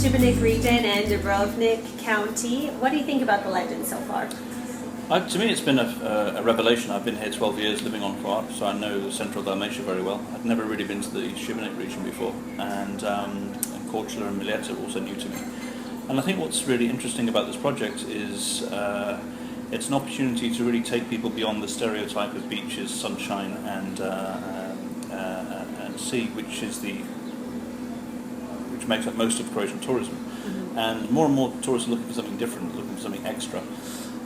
Šibenik region and Dubrovnik County. What do you think about the legend so far? To me, it's been a revelation. I've been here 12 years living on Croatia, so I know Central Dalmatia very well. I'd never really been to the Šibenik region before, and Korcula and Mileta are also new to me. And I think what's really interesting about this project is it's an opportunity to really take people beyond the stereotype of beaches, sunshine, and sea, which makes up most of Croatian tourism. Mm-hmm. And more tourists are looking for something different, looking for something extra.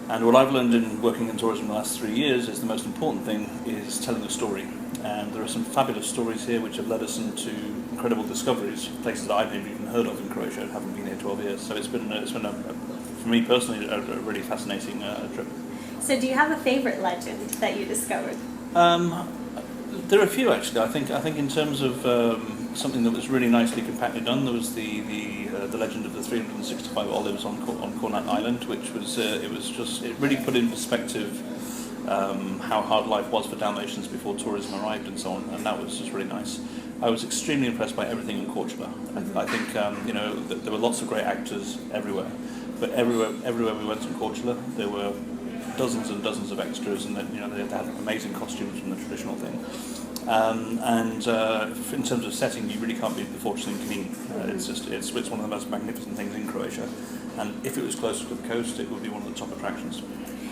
And what I've learned in working in tourism the last 3 years is the most important thing is telling a story. And there are some fabulous stories here which have led us into incredible discoveries, places that I've never even heard of in Croatia. I haven't been here 12 years. So it's been for me personally, a really fascinating trip. So do you have a favorite legend that you discovered? There are a few actually. I think in terms of something that was really nicely compactly done, there was the legend of the 365 olives on Kornati Island, which was it really put in perspective how hard life was for Dalmatians before tourism arrived and so on, and that was just really nice. I was extremely impressed by everything in Korcula. I think there were lots of great actors everywhere, but everywhere we went in Korcula there were dozens and dozens of extras, and they had amazing costumes from the traditional thing. In terms of setting, you really can't beat the Fortress in Knin. It's one of the most magnificent things in Croatia, and if it was closer to the coast, it would be one of the top attractions.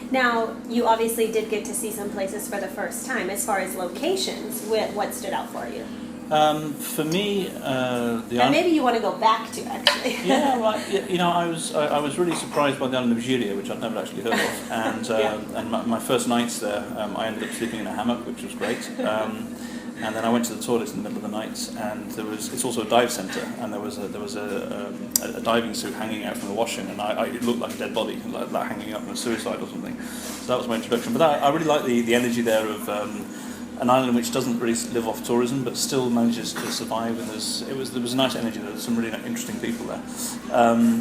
Now, you obviously did get to see some places for the first time. As far as locations, what stood out for you? For me, and maybe you want to go back to actually. Yeah, right. I was really surprised by the island of Giria, which I'd never actually heard of, and my first nights there, I ended up sleeping in a hammock, which was great. And then I went to the toilet in the middle of the night, and it's also a dive centre, and there was a diving suit hanging out from the washing, and it looked like a dead body, like hanging up from a suicide or something. So that was my introduction. But I really like the energy there of an island which doesn't really live off tourism, but still manages to survive. And there was a nice energy there. There's some really interesting people there.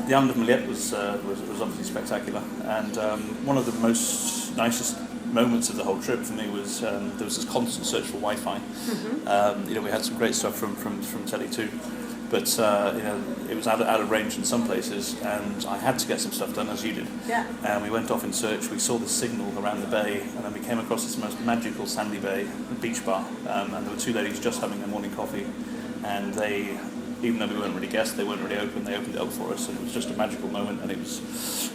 The island of Mileta was obviously spectacular, and one of the nicest moments of the whole trip for me was there was this constant search for Wi-Fi. Mm-hmm. We had some great stuff from Tele2, but it was out of range in some places, and I had to get some stuff done, as you did. Yeah. And we went off in search. We saw the signal around the bay, and then we came across this most magical sandy bay beach bar, and there were two ladies just having their morning coffee, and they, even though we weren't really guests, they weren't really open. They opened it up for us, and it was just a magical moment. And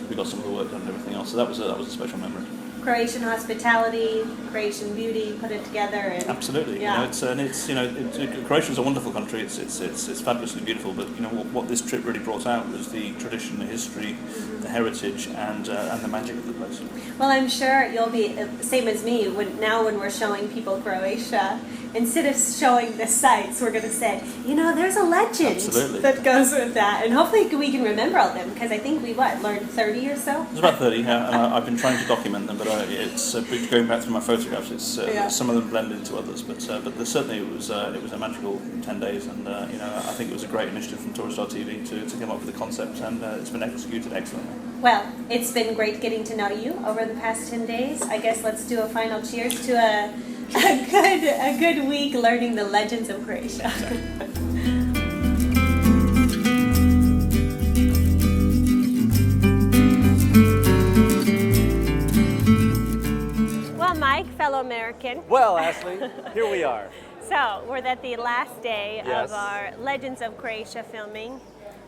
we got some of the work done and everything else. So that was a special memory. Croatian hospitality, Croatian beauty, put it together, and absolutely. Yeah. Croatia's a wonderful country. It's fabulously beautiful. But what this trip really brought out was the tradition, the history, the heritage, and the magic of the place. Well, I'm sure you'll be same as me. When we're showing people Croatia, instead of showing the sights, we're going to say, there's a legend that goes with that, and hopefully we can remember all of them, because I think we learned 30 or so. It's about 30, yeah, and I've been trying to document them, but it's going back through my photographs. Some of them blend into others, but certainly it was a magical 10 days, and I think it was a great initiative from TouristarTV to come up with the concept, and it's been executed excellently. Well, it's been great getting to know you over the past 10 days. I guess let's do a final cheers to a good week learning the legends of Croatia. Well, Mike, fellow American. Well, Ashley, here we are. So, we're at the last day Yes. of our Legends of Croatia filming.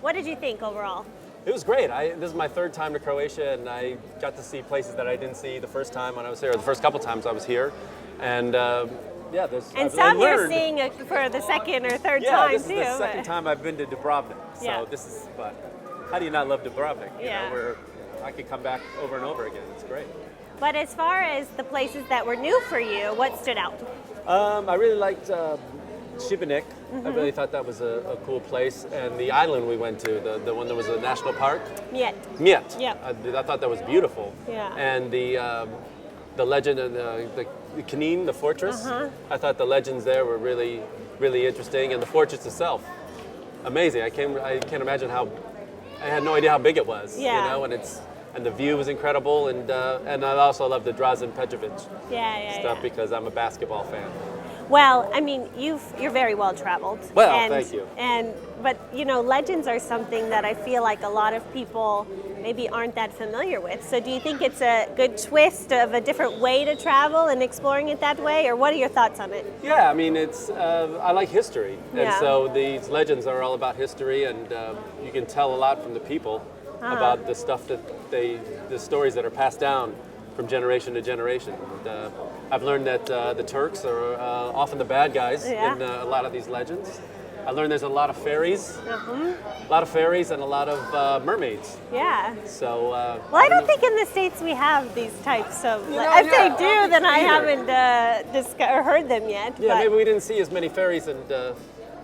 What did you think overall? It was great. This is my third time to Croatia, and I got to see places that I didn't see the first time when I was here, or the first couple times I was here. And some you're seeing for the second or third time this too. is the second time I've been to Dubrovnik. So but how do you not love Dubrovnik? I could come back over and over again. It's great. But as far as the places that were new for you, what stood out? I really liked Šibenik. Mm-hmm. I really thought that was a cool place. And the island we went to, the one that was a national park. Miet. Yeah. I thought that was beautiful. Yeah. And the legend of the Knin, the fortress. I thought the legends there were really, really interesting, and the fortress itself, amazing. I can't imagine I had no idea how big it was. Yeah. And the view was incredible, and I also love the Drazen Petrovic stuff because I'm a basketball fan. Well, I mean, you're very well traveled. Well, thank you. But you know, legends are something that I feel like a lot of people maybe aren't that familiar with. So do you think it's a good twist of a different way to travel and exploring it that way, or what are your thoughts on it? Yeah, I mean, it's I like history, and Yeah. so these legends are all about history, and you can tell a lot from the people about the stuff that the stories that are passed down from generation to generation. And, I've learned that the Turks are often the bad guys in a lot of these legends. I learned there's a lot of fairies, and a lot of mermaids. Yeah. So. Well, I don't think in the States we have these types of. know, If they I do, don't then think I so haven't heard them yet. Yeah, but maybe we didn't see as many fairies, and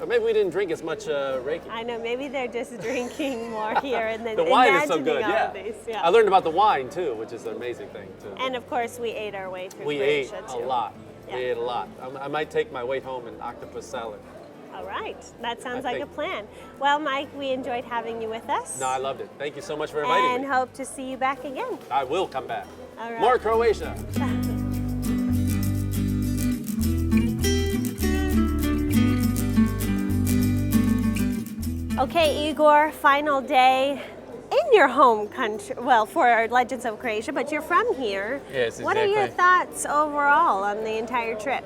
or maybe we didn't drink as much Reiki. I know, maybe they're just drinking more here and then The wine is so imagining good, all yeah. of these. Yeah. I learned about the wine too, which is an amazing thing too. And of course, we ate our way through We ate Croatia a too. lot. Yeah. We ate a lot. I might take my weight home in octopus salad. All right, that sounds I like a think- plan. Well, Mike, we enjoyed having you with us. No, I loved it. Thank you so much for inviting and me. hope to see you back again. I will come back. All right. More Croatia. Okay, Igor, final day in your home country. Well, for Legends of Croatia, but you're from here. Yes, What are your exactly. thoughts overall on the entire trip?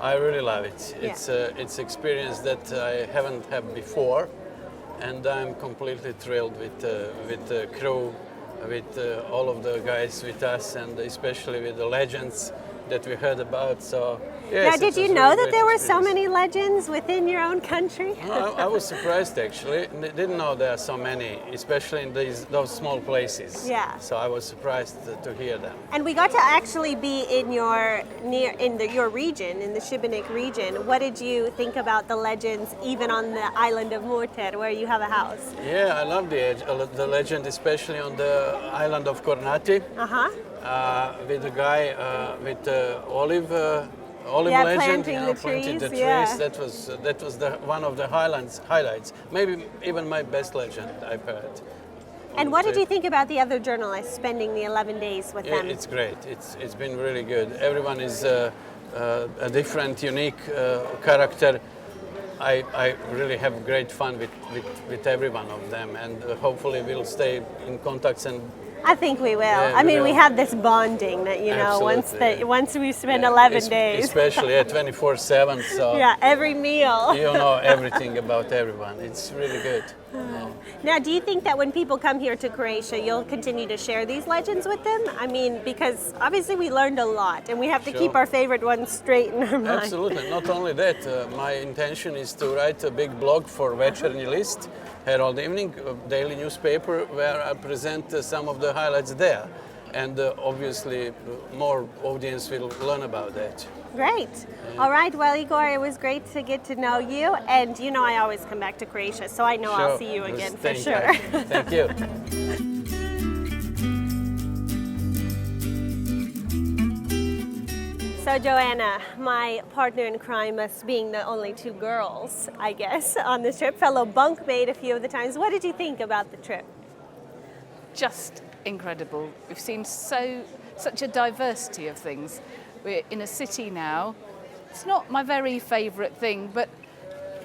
I really love it. Yeah. It's experience that I haven't had before, and I'm completely thrilled with the crew, with all of the guys with us, and especially with the legends that we heard about. So yes, Now, it did you was know really that great there were so experience. many legends within your own country? I was surprised actually. Didn't know there are so many, especially in those small places. Yeah. So I was surprised to hear them. And we got to actually be in your region, in the Šibenik region. What did you think about the legends, even on the island of Murter, where you have a house? Yeah, I love the legend, especially on the island of Kornati. With the guy with olive legend, planting the planting the trees, trees. yeah. That was one of the highlights. Maybe even my best legend I've heard. And what did you think about the other journalists spending the 11 days with them? It's great. It's been really good. Everyone is a different, unique character. I really have great fun with every one of them, and hopefully we'll stay in contact. And I think we will. Yeah, I we mean, we will. had this bonding that, you know, Absolutely, once we spend 11 days. especially at 24/7. So Yeah, every meal. you know everything about everyone. It's really good. Yeah. Now, do you think that when people come here to Croatia, you'll continue to share these legends with them? I mean, because obviously we learned a lot, and we have to keep Sure. our favorite ones straight in our mind. Absolutely. Not only that, my intention is to write a big blog for Večernji List, Herald Evening, a daily newspaper, where I present some of the highlights there. And obviously, more audience will learn about that. Great. All right. Well, Igor, it was great to get to know you. And you know, I always come back to Croatia, so I know I'll Sure. see you again for Thank sure. you. Thank you. So, Joanna, my partner in crime, us being the only two girls, I guess, on this trip, fellow bunkmate a few of the times. What did you think about the trip? Just incredible. We've seen such a diversity of things. We're in a city now. It's not my very favourite thing, but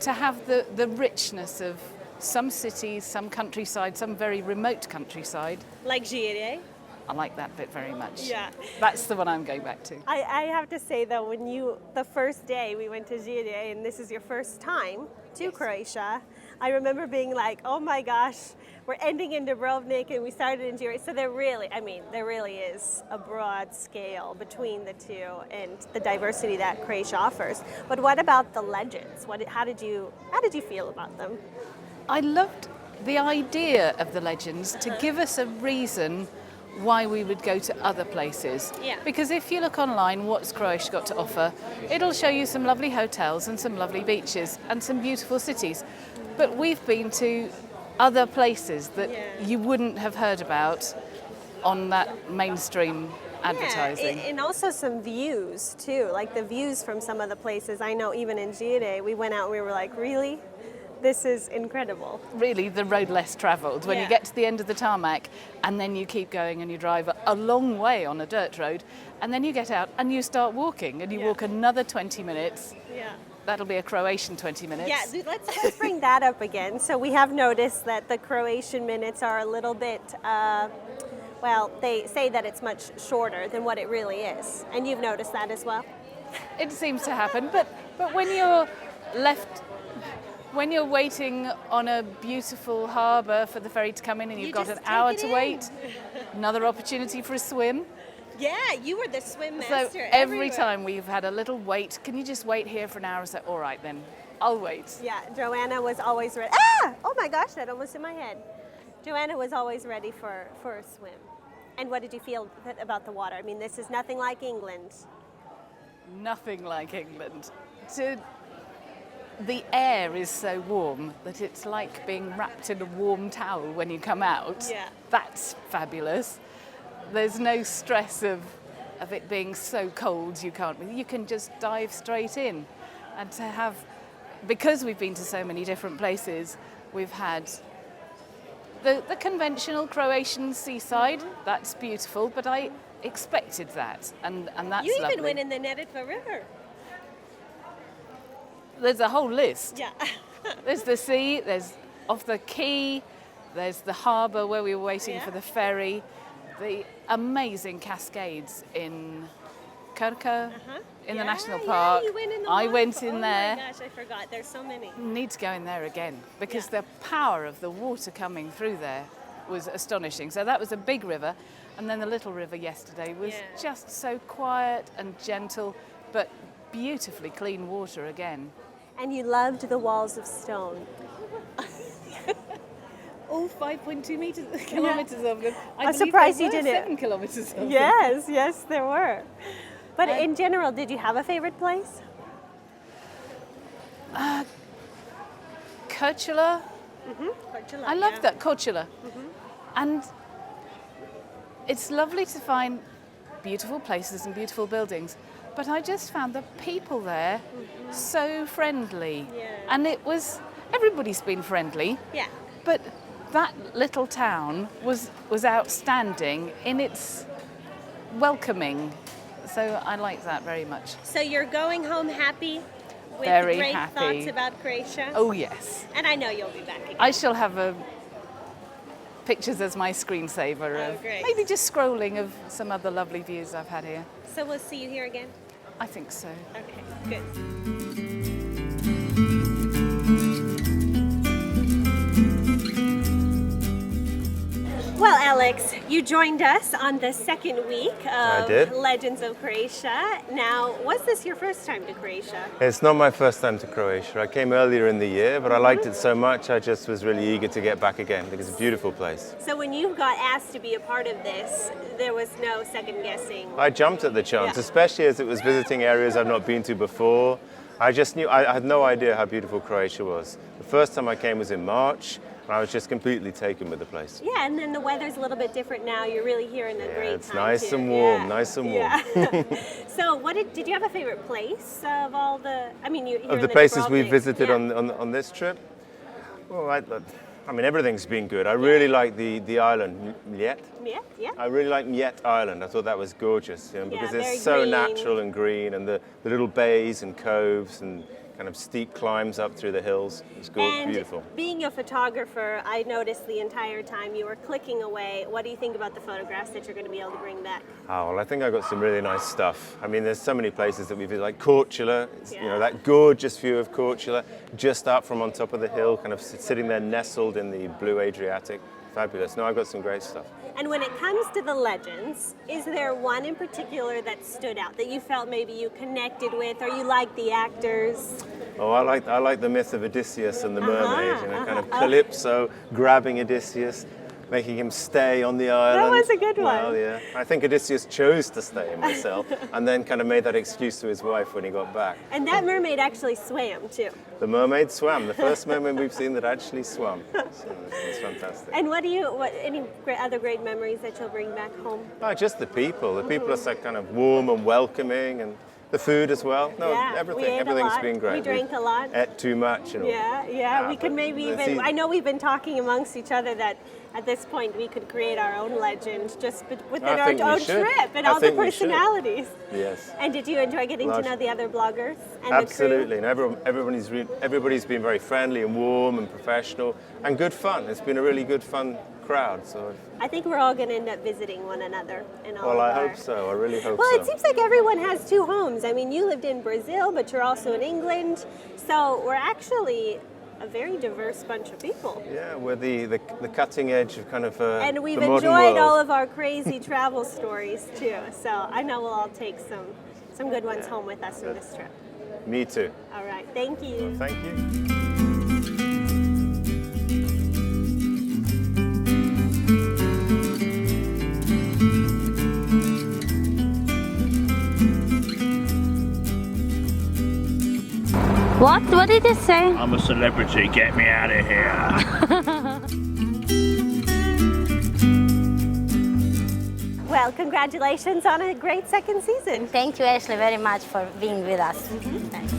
to have the richness of some cities, some countryside, some very remote countryside. Like Žirje? I like that bit very much. Yeah. That's the one I'm going back to. I have to say though, the first day we went to Žirje, and this is your first time to Croatia, I remember being like, oh my gosh, we're ending in Dubrovnik and we started in Žirje. So there really is a broad scale between the two and the diversity that Croatia offers. But what about the legends? How did you feel about them? I loved the idea of the legends to give us a reason why we would go to other places. Yeah. Because if you look online, what's Croatia got to offer? It'll show you some lovely hotels and some lovely beaches and some beautiful cities. But we've been to other places that you wouldn't have heard about on that mainstream advertising. Yeah, and also some views too, like the views from some of the places. I know even in Žirje, we went out and we were like, really? This is incredible. Really the road less travelled. When you get to the end of the tarmac and then you keep going and you drive a long way on a dirt road and then you get out and you start walking and you walk another 20 minutes. Yeah. That'll be a Croatian 20 minutes. Yeah, let's bring that up again. So we have noticed that the Croatian minutes are a little bit, well, they say that it's much shorter than what it really is. And you've noticed that as well? It seems to happen, but when you're waiting on a beautiful harbour for the ferry to come in and you've got an hour to wait, another opportunity for a swim. Yeah, you were the swim master. So every time we've had a little wait, can you just wait here for an hour? So, all right then, I'll wait. Yeah, Joanna was always ready. Ah! Oh my gosh, that almost hit my head. Joanna was always ready for a swim. And what did you feel about the water? I mean, this is nothing like England. Nothing like England. The air is so warm that it's like being wrapped in a warm towel when you come out. Yeah. That's fabulous. There's no stress of it being so cold you can't. You can just dive straight in. And to have, because we've been to so many different places, we've had the conventional Croatian seaside. That's beautiful, but I expected that, and that's You lovely. even went in the Neretva River. There's a whole list. Yeah. There's the sea, there's off the quay, there's the harbour where we were waiting for the ferry, the amazing cascades in Korcula, in the national park. You went in the I went in there. Oh my gosh, I forgot. There's so many. Need to go in there again because the power of the water coming through there was astonishing. So that was a big river, and then the little river yesterday was just so quiet and gentle, but beautifully clean water again. And you loved the walls of stone. All 5.2 kilometres of them. I'm surprised you didn't. 7 kilometres of them. Yes, there were. But in general, did you have a favorite place? Korcula. Korcula, I love that, Korcula. And it's lovely to find beautiful places and beautiful buildings, but I just found the people there so friendly. Yeah. And everybody's been friendly. Yeah. But that little town was outstanding in its welcoming. So I like that very much. So you're going home happy with Very great happy. thoughts about Croatia? Oh, yes. And I know you'll be back again. I shall have pictures as my screensaver of great. maybe just scrolling of some other lovely views I've had here. So we'll see you here again? I think so. Okay, good. Well, Alex, you joined us on the second week of Legends of Croatia. Now, was this your first time to Croatia? It's not my first time to Croatia. I came earlier in the year, but I liked it so much I just was really eager to get back again because it's a beautiful place. So when you got asked to be a part of this, there was no second guessing? I jumped at the chance, especially as it was visiting areas I've not been to before. I just knew, I had no idea how beautiful Croatia was. The first time I came was in March. I was just completely taken with the place. Yeah, and then the weather's a little bit different now. You're really here in a great it's time. Nice and warm, nice and warm. Yeah. So, did you have a favorite place of all the? I mean, of the places we visited on this trip. Well, I mean, everything's been good. I really like the island Mljet. Yeah. I really like Mljet Island. I thought that was gorgeous, because it's so green. natural and green, and the little bays and coves and kind of steep climbs up through the hills. It's beautiful. Being a photographer, I noticed the entire time you were clicking away. What do you think about the photographs that you're going to be able to bring back? Oh, well, I think I got some really nice stuff. I mean, there's so many places that we visit, like Korcula, that gorgeous view of Korcula, just up from on top of the hill, kind of sitting there nestled in the blue Adriatic. Fabulous. No, I've got some great stuff. And when it comes to the legends, is there one in particular that stood out, that you felt maybe you connected with, or you liked the actors? Oh, I like the myth of Odysseus and the mermaid, kind of Calypso grabbing Odysseus, making him stay on the island. That was a good one. Well, yeah. I think Odysseus chose to stay myself and then kind of made that excuse to his wife when he got back. And that mermaid actually swam too. The mermaid swam, the first mermaid we've seen that actually swam. So it's fantastic. And any other great memories that you'll bring back home? Oh, just the people. The people are so kind of warm and welcoming, and The food as well. No, Yeah, everything. we ate Everything's a lot. been great. We drank a lot. Ate too much. Yeah. We could maybe even. I know we've been talking amongst each other that at this point we could create our own legend just within our own trip and all the personalities. Yes. And did you enjoy getting to know the other bloggers and Absolutely. the crew? And everybody's been very friendly and warm and professional and good fun. It's been a really good fun crowd. So I think we're all going to end up visiting one another. I hope so. I really hope so. Well, it seems like everyone has two homes. I mean, you lived in Brazil, but you're also in England. So we're actually a very diverse bunch of people. Yeah, we're the cutting edge of kind of and we've the modern enjoyed world. all of our crazy travel stories too. So I know we'll all take some good ones home with us on this trip. Me too. All right, thank you. Well, thank you. What did it say? I'm a celebrity, get me out of here. Well, congratulations on a great second season. Thank you, Ashley, very much for being with us. Thanks.